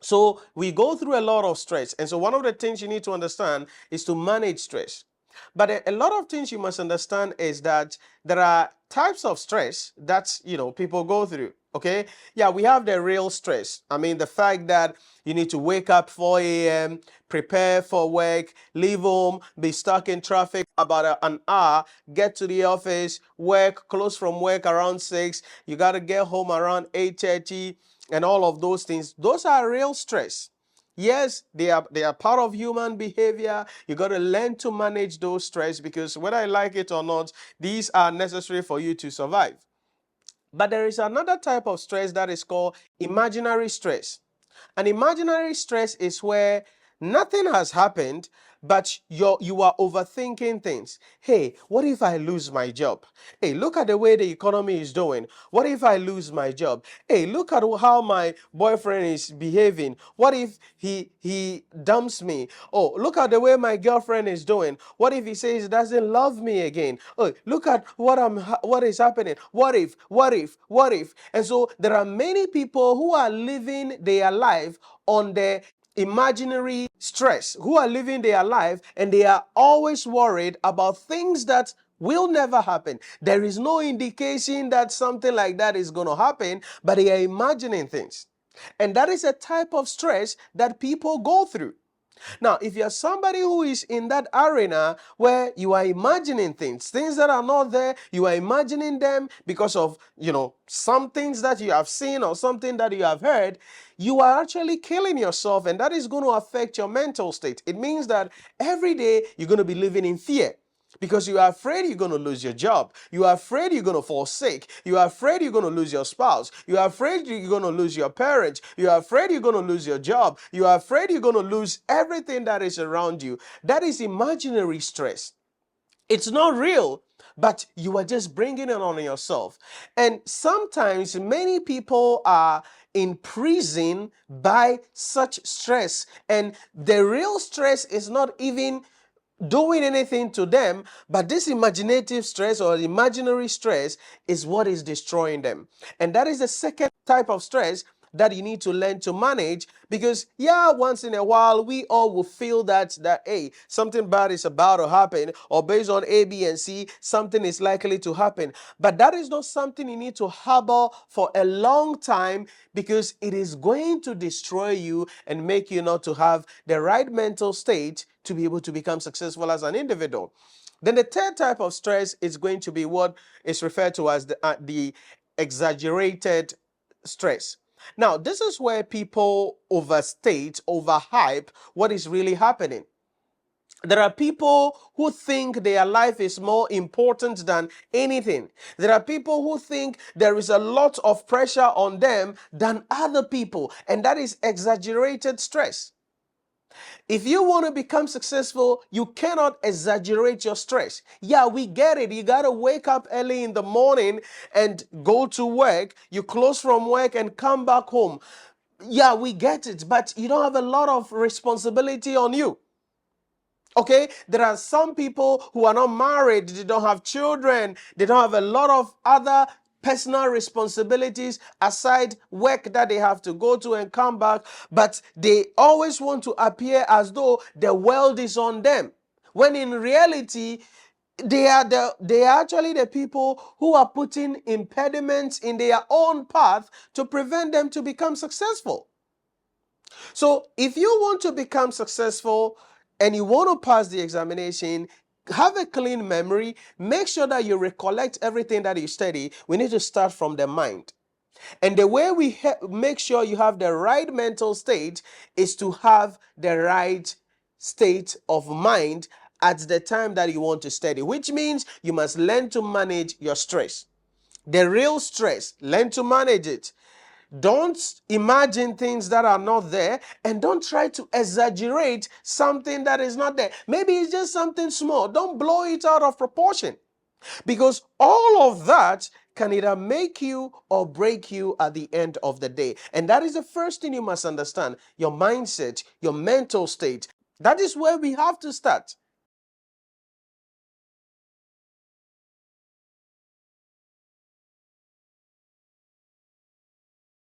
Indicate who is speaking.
Speaker 1: So we go through a lot of stress. And so one of the things you need to understand is to manage stress. But a lot of things you must understand is that there are types of stress that, people go through. Okay. Yeah, we have the real stress. I mean, the fact that you need to wake up 4 a.m., prepare for work, leave home, be stuck in traffic about an hour, get to the office, work, close from work around 6. You got to get home around 8:30 and all of those things. Those are real stress. Yes, they are part of human behavior. You got to learn to manage those stress because whether I like it or not, these are necessary for you to survive. But there is another type of stress that is called imaginary stress. An imaginary stress is where nothing has happened, but you are overthinking things. Hey, what if I lose my job? Hey, look at the way the economy is doing. What if I lose my job? Hey, look at how my boyfriend is behaving. What if he dumps me? Oh, look at the way my girlfriend is doing. What if he says he doesn't love me again? Oh, look at what is happening. What if? What if? What if? And so there are many people who are living their life on the imaginary stress, who are living their life and they are always worried about things that will never happen. There is no indication that something like that is going to happen, but they are imagining things. And that is a type of stress that people go through. Now, if you're somebody who is in that arena where you are imagining things that are not there, you are imagining them because of, some things that you have seen or something that you have heard, you are actually killing yourself, and that is going to affect your mental state. It means that every day you're going to be living in fear. Because you are afraid you're going to lose your job. You are afraid you're going to fall sick. You are afraid you're going to lose your spouse. You are afraid you're going to lose your parents. You are afraid you're going to lose your job. You are afraid you're going to lose everything that is around you. That is imaginary stress. It's not real, but you are just bringing it on yourself. And sometimes many people are in prison by such stress. And the real stress is not even doing anything to them, but this imaginative stress or imaginary stress is what is destroying them. And that is the second type of stress that you need to learn to manage, because once in a while we all will feel that hey, something bad is about to happen, or based on A, B, and C, something is likely to happen. But that is not something you need to harbor for a long time, because it is going to destroy you and make you not to have the right mental state to be able to become successful as an individual. Then the third type of stress is going to be what is referred to as the exaggerated stress. Now, this is where people overstate, overhype what is really happening. There are people who think their life is more important than anything. There are people who think there is a lot of pressure on them than other people, and that is exaggerated stress. If you want to become successful, you cannot exaggerate your stress. Yeah, we get it. You got to wake up early in the morning and go to work. You close from work and come back home. Yeah, we get it, but you don't have a lot of responsibility on you. Okay, there are some people who are not married, they don't have children, they don't have a lot of other personal responsibilities aside work that they have to go to and come back, but they always want to appear as though the world is on them, when in reality they are actually the people who are putting impediments in their own path to prevent them to become successful. So if you want to become successful and you want to pass the examination, have a clean memory, make sure that you recollect everything that you study. We need to start from the mind. And the way we make sure you have the right mental state is to have the right state of mind at the time that you want to study, which means you must learn to manage your stress. The real stress, learn to manage it. Don't imagine things that are not there, and don't try to exaggerate something that is not there. Maybe it's just something small. Don't blow it out of proportion, because all of that can either make you or break you at the end of the day. And that is the first thing you must understand: your mindset, your mental state. That is where we have to start.